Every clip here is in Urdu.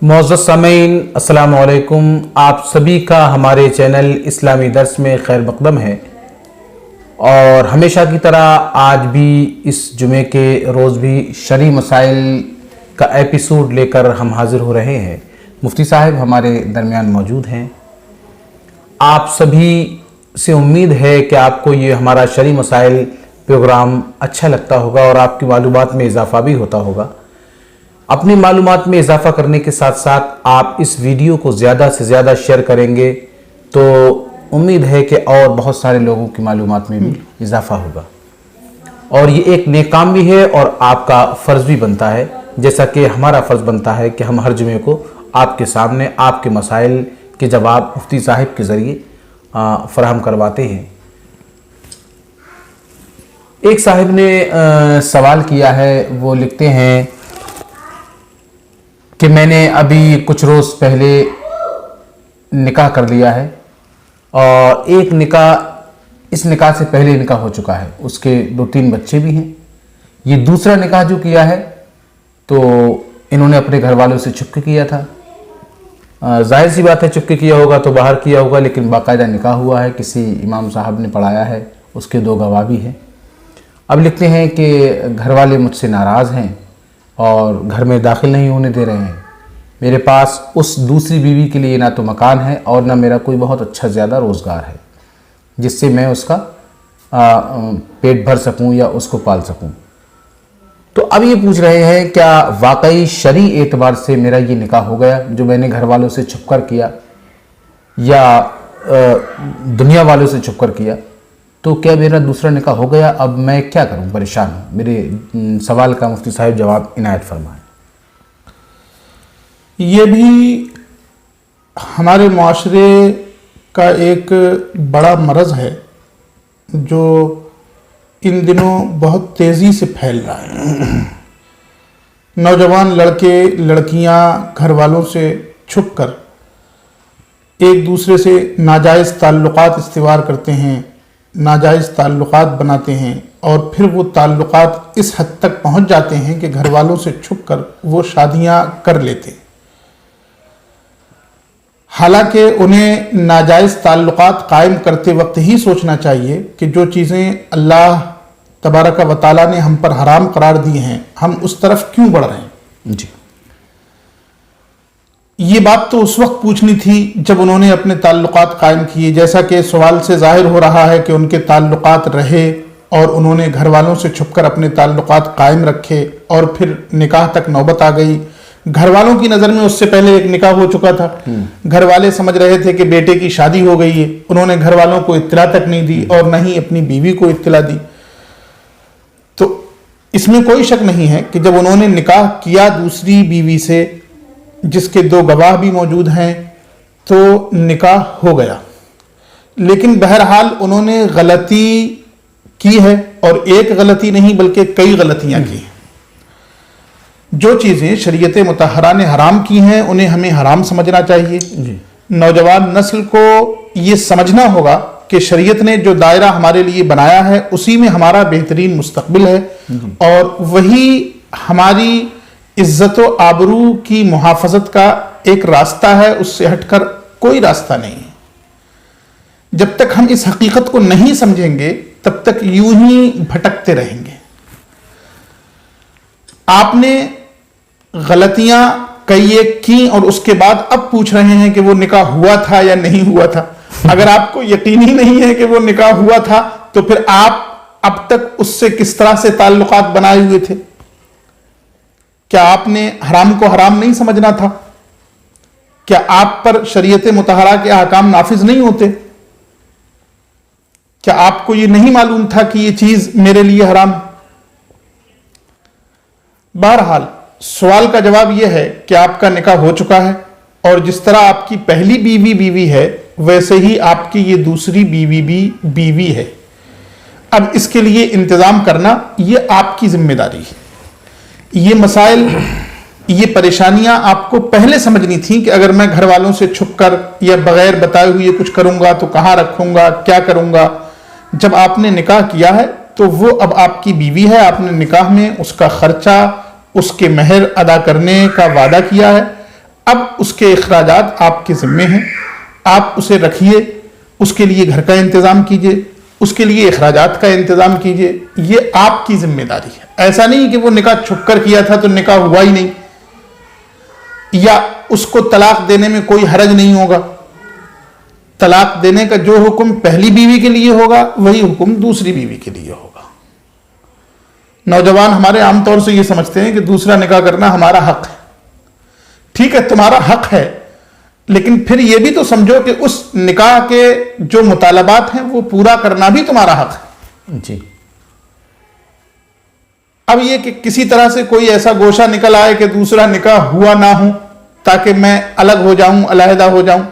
معزز سامعین السلام علیکم، آپ سبھی کا ہمارے چینل اسلامی درس میں خیر مقدم ہے، اور ہمیشہ کی طرح آج بھی اس جمعے کے روز بھی شرعی مسائل کا ایپیسوڈ لے کر ہم حاضر ہو رہے ہیں۔ مفتی صاحب ہمارے درمیان موجود ہیں۔ آپ سبھی سے امید ہے کہ آپ کو یہ ہمارا شرعی مسائل پروگرام اچھا لگتا ہوگا اور آپ کی معلومات میں اضافہ بھی ہوتا ہوگا۔ اپنی معلومات میں اضافہ کرنے کے ساتھ ساتھ آپ اس ویڈیو کو زیادہ سے زیادہ شیئر کریں گے تو امید ہے کہ اور بہت سارے لوگوں کی معلومات میں بھی اضافہ ہوگا، اور یہ ایک نیک کام بھی ہے اور آپ کا فرض بھی بنتا ہے، جیسا کہ ہمارا فرض بنتا ہے کہ ہم ہر جمعے کو آپ کے سامنے آپ کے مسائل کے جواب مفتی صاحب کے ذریعے فراہم کرواتے ہیں۔ ایک صاحب نے سوال کیا ہے، وہ لکھتے ہیں کہ میں نے ابھی کچھ روز پہلے نکاح کر لیا ہے، اور ایک نکاح اس نکاح سے پہلے نکاح ہو چکا ہے، اس کے 2-3 بچے بھی ہیں۔ یہ دوسرا نکاح جو کیا ہے تو انہوں نے اپنے گھر والوں سے چھپ کے کیا تھا۔ ظاہر سی بات ہے چھپ کے کیا ہوگا تو باہر کیا ہوگا، لیکن باقاعدہ نکاح ہوا ہے، کسی امام صاحب نے پڑھایا ہے، اس کے 2 گواہ بھی ہیں۔ اب لکھتے ہیں کہ گھر والے مجھ سے ناراض ہیں اور گھر میں داخل نہیں ہونے دے رہے ہیں۔ میرے پاس اس دوسری بیوی کے لیے نہ تو مکان ہے اور نہ میرا کوئی بہت اچھا زیادہ روزگار ہے جس سے میں اس کا پیٹ بھر سکوں یا اس کو پال سکوں۔ تو اب یہ پوچھ رہے ہیں کیا واقعی شرعی اعتبار سے میرا یہ نکاح ہو گیا جو میں نے گھر والوں سے چھپ کر کیا یا دنیا والوں سے چھپ کر کیا؟ تو کیا میرا دوسرا نکاح ہو گیا؟ اب میں کیا کروں، پریشان ہوں۔ میرے سوال کا مفتی صاحب جواب عنایت فرمائیں۔ یہ بھی ہمارے معاشرے کا ایک بڑا مرض ہے جو ان دنوں بہت تیزی سے پھیل رہا ہے۔ نوجوان لڑکے لڑکیاں گھر والوں سے چھپ کر ایک دوسرے سے ناجائز تعلقات استوار کرتے ہیں، ناجائز تعلقات بناتے ہیں، اور پھر وہ تعلقات اس حد تک پہنچ جاتے ہیں کہ گھر والوں سے چھپ کر وہ شادیاں کر لیتے ہیں۔ حالانکہ انہیں ناجائز تعلقات قائم کرتے وقت ہی سوچنا چاہیے کہ جو چیزیں اللہ تبارک و تعالیٰ نے ہم پر حرام قرار دی ہیں، ہم اس طرف کیوں بڑھ رہے ہیں۔ جی، یہ بات تو اس وقت پوچھنی تھی جب انہوں نے اپنے تعلقات قائم کیے، جیسا کہ سوال سے ظاہر ہو رہا ہے کہ ان کے تعلقات رہے اور انہوں نے گھر والوں سے چھپ کر اپنے تعلقات قائم رکھے، اور پھر نکاح تک نوبت آ گئی۔ گھر والوں کی نظر میں اس سے پہلے ایک نکاح ہو چکا تھا، گھر والے سمجھ رہے تھے کہ بیٹے کی شادی ہو گئی ہے، انہوں نے گھر والوں کو اطلاع تک نہیں دی اور نہ ہی اپنی بیوی کو اطلاع دی۔ تو اس میں کوئی شک نہیں ہے کہ جب انہوں نے نکاح کیا دوسری بیوی سے جس کے 2 گواہ بھی موجود ہیں تو نکاح ہو گیا، لیکن بہرحال انہوں نے غلطی کی ہے، اور ایک غلطی نہیں بلکہ کئی غلطیاں کی ہیں۔ جو چیزیں شریعت مطہرہ نے حرام کی ہیں انہیں ہمیں حرام سمجھنا چاہیے۔ نوجوان نسل کو یہ سمجھنا ہوگا کہ شریعت نے جو دائرہ ہمارے لیے بنایا ہے اسی میں ہمارا بہترین مستقبل ہے، اور وہی ہماری عزت و آبرو کی محافظت کا ایک راستہ ہے، اس سے ہٹ کر کوئی راستہ نہیں ہے۔ جب تک ہم اس حقیقت کو نہیں سمجھیں گے تب تک یوں ہی بھٹکتے رہیں گے۔ آپ نے غلطیاں کئی ایک کی اور اس کے بعد اب پوچھ رہے ہیں کہ وہ نکاح ہوا تھا یا نہیں ہوا تھا۔ اگر آپ کو یقین ہی نہیں ہے کہ وہ نکاح ہوا تھا تو پھر آپ اب تک اس سے کس طرح سے تعلقات بنائے ہوئے تھے؟ کیا آپ نے حرام کو حرام نہیں سمجھنا تھا؟ کیا آپ پر شریعت مطہرہ کے احکام نافذ نہیں ہوتے؟ کیا آپ کو یہ نہیں معلوم تھا کہ یہ چیز میرے لیے حرام ہے؟ بہرحال سوال کا جواب یہ ہے کہ آپ کا نکاح ہو چکا ہے، اور جس طرح آپ کی پہلی بیوی بیوی ہے ویسے ہی آپ کی یہ دوسری بیوی بھی بیوی ہے۔ اب اس کے لیے انتظام کرنا یہ آپ کی ذمہ داری ہے۔ یہ مسائل، یہ پریشانیاں آپ کو پہلے سمجھنی تھیں کہ اگر میں گھر والوں سے چھپ کر یا بغیر بتائے ہوئے کچھ کروں گا تو کہاں رکھوں گا، کیا کروں گا۔ جب آپ نے نکاح کیا ہے تو وہ اب آپ کی بیوی ہے، آپ نے نکاح میں اس کا خرچہ، اس کے مہر ادا کرنے کا وعدہ کیا ہے۔ اب اس کے اخراجات آپ کے ذمے ہیں، آپ اسے رکھیے، اس کے لیے گھر کا انتظام کیجیے، اس کے لیے اخراجات کا انتظام کیجیے، یہ آپ کی ذمہ داری ہے۔ ایسا نہیں کہ وہ نکاح چھپ کر کیا تھا تو نکاح ہوا ہی نہیں، یا اس کو طلاق دینے میں کوئی حرج نہیں ہوگا۔ طلاق دینے کا جو حکم پہلی بیوی کے لیے ہوگا وہی حکم دوسری بیوی کے لیے ہوگا۔ نوجوان ہمارے عام طور سے یہ سمجھتے ہیں کہ دوسرا نکاح کرنا ہمارا حق ہے۔ ٹھیک ہے، تمہارا حق ہے، لیکن پھر یہ بھی تو سمجھو کہ اس نکاح کے جو مطالبات ہیں وہ پورا کرنا بھی تمہارا حق ہے۔ جی۔ اب یہ کہ کسی طرح سے کوئی ایسا گوشہ نکل آئے کہ دوسرا نکاح ہوا نہ ہو تاکہ میں الگ ہو جاؤں، علیحدہ ہو جاؤں،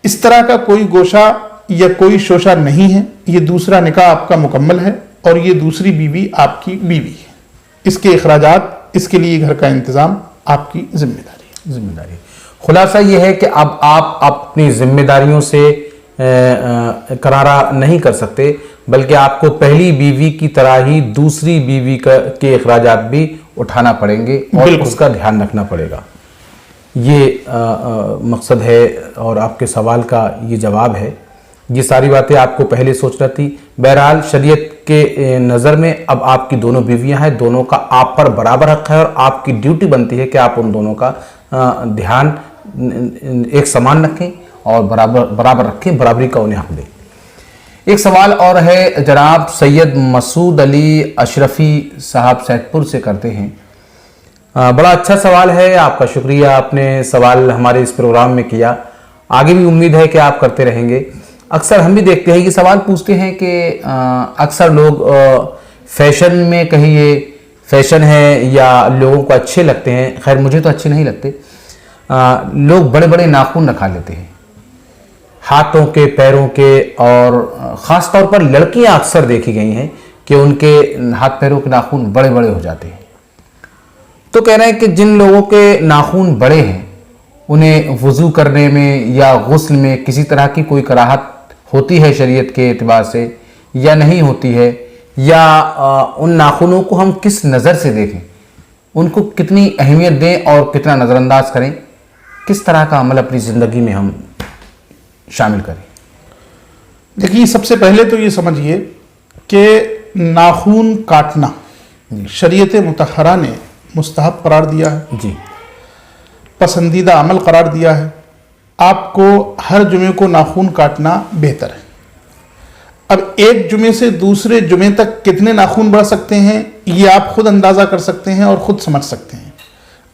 اس طرح کا کوئی گوشہ یا کوئی شوشہ نہیں ہے۔ یہ دوسرا نکاح آپ کا مکمل ہے اور یہ دوسری بیوی آپ کی بیوی ہے۔ اس کے اخراجات، اس کے لیے گھر کا انتظام آپ کی ذمہ داری ہے۔ خلاصہ یہ ہے کہ اب آپ اپنی ذمہ داریوں سے کنارہ نہیں کر سکتے، بلکہ آپ کو پہلی بیوی کی طرح ہی دوسری بیوی کے اخراجات بھی اٹھانا پڑیں گے اور اس کا دھیان رکھنا پڑے گا۔ یہ مقصد ہے اور آپ کے سوال کا یہ جواب ہے۔ یہ ساری باتیں آپ کو پہلے سوچنا تھی۔ بہرحال شریعت کے نظر میں اب آپ کی دونوں بیویاں ہیں، دونوں کا آپ پر برابر حق ہے اور آپ کی ڈیوٹی بنتی ہے کہ آپ ان دونوں کا دھیان ایک سمان رکھیں اور برابر رکھیں، برابری کا انہیں حق دیں۔ ایک سوال اور ہے، جناب سید مسعود علی اشرفی صاحب سید پور سے کرتے ہیں۔ بڑا اچھا سوال ہے، آپ کا شکریہ، آپ نے سوال ہمارے اس پروگرام میں کیا، آگے بھی امید ہے کہ آپ کرتے رہیں گے۔ اکثر ہم بھی دیکھتے ہیں، یہ سوال پوچھتے ہیں کہ اکثر لوگ فیشن میں کہیں یہ فیشن ہے یا لوگوں کو اچھے لگتے ہیں، خیر مجھے تو اچھے نہیں لگتے، لوگ بڑے بڑے ناخن رکھا لیتے ہیں ہاتھوں کے، پیروں کے، اور خاص طور پر لڑکیاں اکثر دیکھی گئی ہیں کہ ان کے ہاتھ پیروں کے ناخن بڑے بڑے ہو جاتے ہیں۔ تو کہہ رہے ہیں کہ جن لوگوں کے ناخن بڑے ہیں انہیں وضو کرنے میں یا غسل میں کسی طرح کی کوئی کراہت ہوتی ہے شریعت کے اعتبار سے یا نہیں ہوتی ہے، یا ان ناخنوں کو ہم کس نظر سے دیکھیں، ان کو کتنی اہمیت دیں اور کتنا نظر انداز کریں، کس طرح کا عمل اپنی زندگی میں ہم شامل کریں؟ دیکھیے، سب سے پہلے تو یہ سمجھیے کہ ناخن کاٹنا شریعت مطہرہ نے مستحب قرار دیا ہے، جی، پسندیدہ عمل قرار دیا ہے۔ آپ کو ہر جمعے کو ناخن کاٹنا بہتر ہے۔ اب ایک جمعے سے دوسرے جمعے تک کتنے ناخن بڑھ سکتے ہیں یہ آپ خود اندازہ کر سکتے ہیں اور خود سمجھ سکتے ہیں۔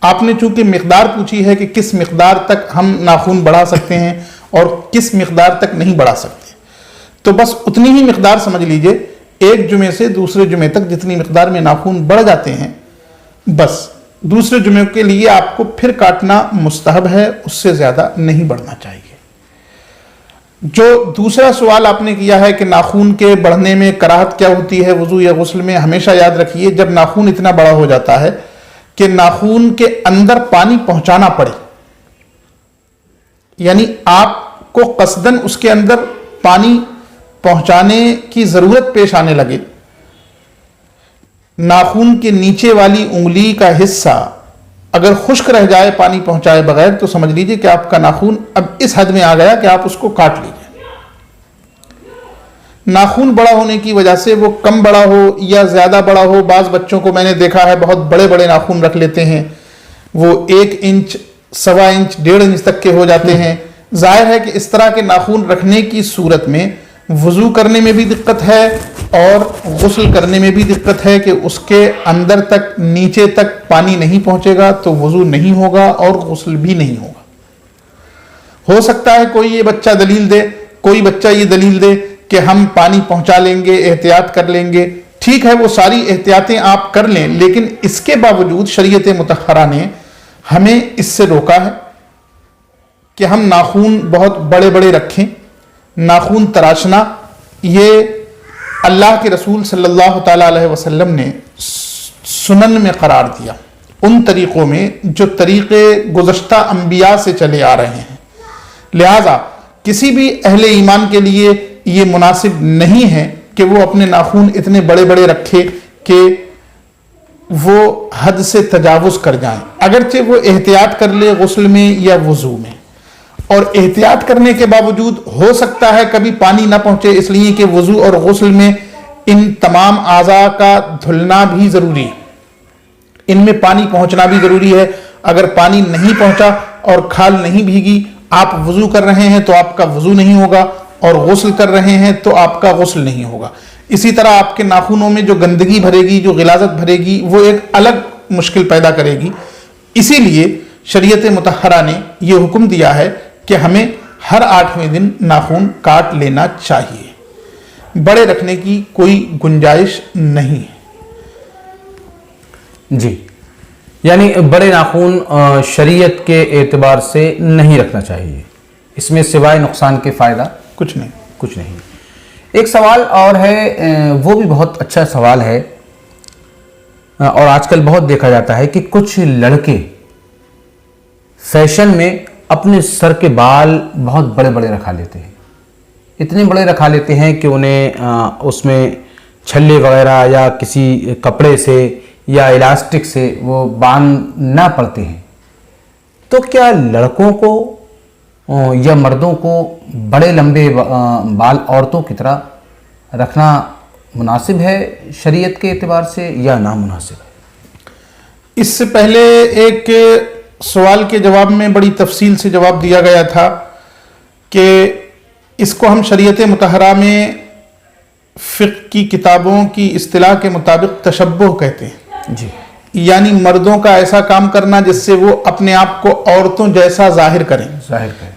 آپ نے چونکہ مقدار پوچھی ہے کہ کس مقدار تک ہم ناخن بڑھا سکتے ہیں اور کس مقدار تک نہیں بڑھا سکتے، تو بس اتنی ہی مقدار سمجھ لیجئے، ایک جمعے سے دوسرے جمعے تک جتنی مقدار میں ناخن بڑھ جاتے ہیں، بس دوسرے جمعے کے لیے آپ کو پھر کاٹنا مستحب ہے، اس سے زیادہ نہیں بڑھنا چاہیے۔ جو دوسرا سوال آپ نے کیا ہے کہ ناخن کے بڑھنے میں کراہت کیا ہوتی ہے وضو یا غسل میں، ہمیشہ یاد رکھیے جب ناخن اتنا بڑا ہو جاتا ہے کہ ناخن کے اندر پانی پہنچانا پڑے، یعنی آپ کو قصدن اس کے اندر پانی پہنچانے کی ضرورت پیش آنے لگے، ناخن کے نیچے والی انگلی کا حصہ اگر خشک رہ جائے پانی پہنچائے بغیر، تو سمجھ لیجئے کہ آپ کا ناخن اب اس حد میں آ گیا کہ آپ اس کو کاٹ لیجئے۔ ناخن بڑا ہونے کی وجہ سے وہ کم بڑا ہو یا زیادہ بڑا ہو، بعض بچوں کو میں نے دیکھا ہے بہت بڑے بڑے ناخن رکھ لیتے ہیں، وہ 1 انچ، 1.25 انچ، 1.5 انچ تک کے ہو جاتے ہیں۔ ظاہر ہے کہ اس طرح کے ناخن رکھنے کی صورت میں وضو کرنے میں بھی دقت ہے اور غسل کرنے میں بھی دقت ہے کہ اس کے اندر تک، نیچے تک پانی نہیں پہنچے گا تو وضو نہیں ہوگا اور غسل بھی نہیں ہوگا۔ ہو سکتا ہے کوئی یہ بچہ دلیل دے، کوئی بچہ یہ دلیل دے کہ ہم پانی پہنچا لیں گے، احتیاط کر لیں گے، ٹھیک ہے، وہ ساری احتیاطیں آپ کر لیں، لیکن اس کے باوجود شریعت مطہرہ نے ہمیں اس سے روکا ہے کہ ہم ناخن بہت بڑے بڑے رکھیں۔ ناخن تراشنا یہ اللہ کے رسول صلی اللہ تعالیٰ علیہ وسلم نے سنن میں قرار دیا، ان طریقوں میں جو طریقے گزشتہ انبیاء سے چلے آ رہے ہیں، لہذا کسی بھی اہل ایمان کے لیے یہ مناسب نہیں ہے کہ وہ اپنے ناخن اتنے بڑے بڑے رکھے کہ وہ حد سے تجاوز کر جائیں، اگرچہ وہ احتیاط کر لے غسل میں یا وضو میں، اور احتیاط کرنے کے باوجود ہو سکتا ہے کبھی پانی نہ پہنچے، اس لیے کہ وضو اور غسل میں ان تمام اعضاء کا دھلنا بھی ضروری ہے، ان میں پانی پہنچنا بھی ضروری ہے۔ اگر پانی نہیں پہنچا اور کھال نہیں بھیگی، آپ وضو کر رہے ہیں تو آپ کا وضو نہیں ہوگا، اور غسل کر رہے ہیں تو آپ کا غسل نہیں ہوگا۔ اسی طرح آپ کے ناخنوں میں جو گندگی بھرے گی، جو غلاظت بھرے گی، وہ ایک الگ مشکل پیدا کرے گی۔ اسی لیے شریعت مطہرہ نے یہ حکم دیا ہے کہ ہمیں ہر 8ویں دن ناخن کاٹ لینا چاہیے، بڑے رکھنے کی کوئی گنجائش نہیں ہے۔ جی، یعنی بڑے ناخن شریعت کے اعتبار سے نہیں رکھنا چاہیے، اس میں سوائے نقصان کے فائدہ کچھ نہیں۔ ایک سوال اور ہے، وہ بھی بہت اچھا سوال ہے، اور آج کل بہت دیکھا جاتا ہے کہ کچھ لڑکے فیشن میں اپنے سر کے بال بہت بڑے بڑے رکھا لیتے ہیں، اتنے بڑے رکھا لیتے ہیں کہ انہیں اس میں چھلے وغیرہ یا کسی کپڑے سے یا الاسٹک سے وہ باندھنا پڑتے ہیں۔ تو کیا لڑکوں کو یا مردوں کو بڑے لمبے بال عورتوں کی طرح رکھنا مناسب ہے شریعت کے اعتبار سے یا نامناسب ہے؟ اس سے پہلے ایک سوال کے جواب میں بڑی تفصیل سے جواب دیا گیا تھا کہ اس کو ہم شریعت مطہرہ میں فقہ کی کتابوں کی اصطلاح کے مطابق تشبہ کہتے ہیں، جی، یعنی مردوں کا ایسا کام کرنا جس سے وہ اپنے آپ کو عورتوں جیسا ظاہر کریں،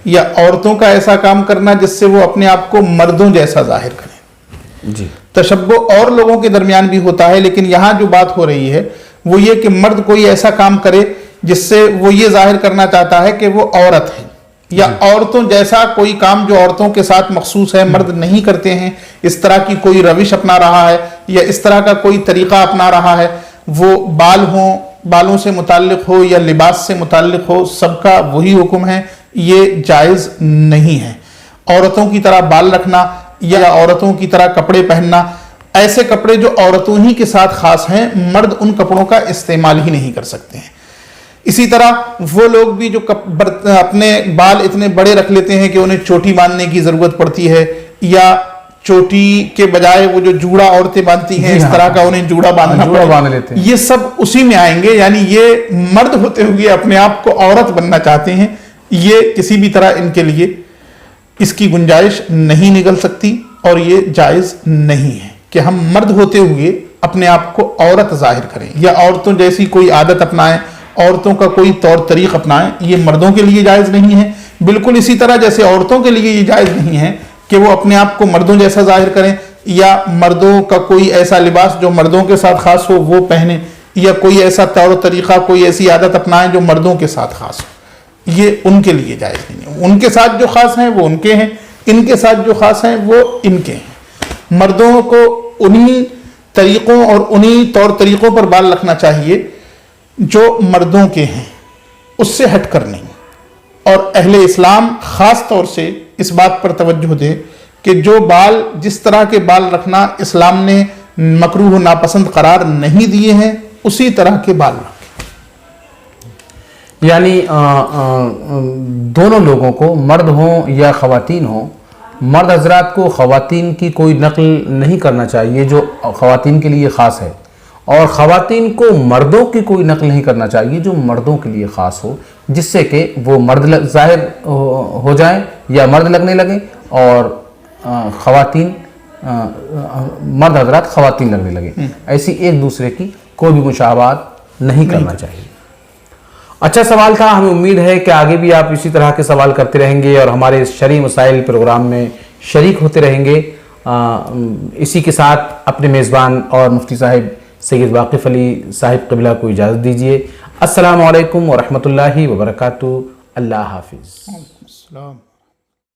یا عورتوں کا ایسا کام کرنا جس سے وہ اپنے آپ کو مردوں جیسا ظاہر کریں۔ جی، تشبہ اور لوگوں کے درمیان بھی ہوتا ہے، لیکن یہاں جو بات ہو رہی ہے وہ یہ کہ مرد کوئی ایسا کام کرے جس سے وہ یہ ظاہر کرنا چاہتا ہے کہ وہ عورت ہے، یا عورتوں جیسا کوئی کام جو عورتوں کے ساتھ مخصوص ہے، مرد نہیں کرتے ہیں، اس طرح کی کوئی روش اپنا رہا ہے یا اس طرح کا کوئی طریقہ اپنا رہا ہے، وہ بال ہوں، بالوں سے متعلق ہو یا لباس سے متعلق ہو، سب کا وہی حکم ہے، یہ جائز نہیں ہے۔ عورتوں کی طرح بال رکھنا یا عورتوں کی طرح کپڑے پہننا، ایسے کپڑے جو عورتوں ہی کے ساتھ خاص ہیں، مرد ان کپڑوں کا استعمال ہی نہیں کر سکتے ہیں۔ اسی طرح وہ لوگ بھی جو اپنے بال اتنے بڑے رکھ لیتے ہیں کہ انہیں چوٹی باندھنے کی ضرورت پڑتی ہے، یا چوٹی کے بجائے وہ جو جوڑا عورتیں باندھتی ہیں، اس طرح کا انہیں جوڑا باندھنا لیتے ہیں، یہ سب اسی میں آئیں گے، یعنی یہ مرد ہوتے ہوئے اپنے آپ کو عورت بننا چاہتے ہیں، یہ کسی بھی طرح ان کے لیے اس کی گنجائش نہیں نکل سکتی، اور یہ جائز نہیں ہے کہ ہم مرد ہوتے ہوئے اپنے آپ کو عورت ظاہر کریں یا عورتوں جیسی کوئی عادت اپنائیں، عورتوں کا کوئی طور طریق اپنائیں، یہ مردوں کے لیے جائز نہیں ہے۔ بالکل اسی طرح جیسے عورتوں کے لیے یہ جائز نہیں ہے کہ وہ اپنے آپ کو مردوں جیسا ظاہر کریں، یا مردوں کا کوئی ایسا لباس جو مردوں کے ساتھ خاص ہو وہ پہنیں، یا کوئی ایسا طور طریقہ، کوئی ایسی عادت اپنائیں جو مردوں کے ساتھ خاص ہو، یہ ان کے لیے جائز نہیں ہے۔ ان کے ساتھ جو خاص ہیں وہ ان کے ہیں، ان کے ساتھ جو خاص ہیں وہ ان کے ہیں۔ مردوں کو انہی طریقوں اور انہی طور طریقوں پر بال رکھنا چاہیے جو مردوں کے ہیں، اس سے ہٹ کر نہیں۔ اور اہل اسلام خاص طور سے اس بات پر توجہ دے کہ جو بال، جس طرح کے بال رکھنا اسلام نے مکروہ و ناپسند قرار نہیں دیے ہیں، اسی طرح کے بال رکھیں۔ یعنی دونوں لوگوں کو، مرد ہوں یا خواتین ہوں، مرد حضرات کو خواتین کی کوئی نقل نہیں کرنا چاہیے جو خواتین کے لیے خاص ہے، اور خواتین کو مردوں کی کوئی نقل نہیں کرنا چاہیے جو مردوں کے لیے خاص ہو، جس سے کہ وہ مرد ظاہر ہو جائیں یا مرد لگنے لگیں، اور خواتین مرد حضرات خواتین لگنے لگیں۔ ایسی ایک دوسرے کی کوئی بھی مشابہت نہیں کرنا چاہیے۔ اچھا سوال تھا، ہمیں امید ہے کہ آگے بھی آپ اسی طرح کے سوال کرتے رہیں گے اور ہمارے شرعی مسائل پروگرام میں شریک ہوتے رہیں گے۔ اسی کے ساتھ اپنے میزبان اور مفتی صاحب سید واقف علی صاحب قبلہ کو اجازت دیجیے۔ السلام علیکم ورحمۃ اللہ وبرکاتہ۔ اللہ حافظ۔ السلام۔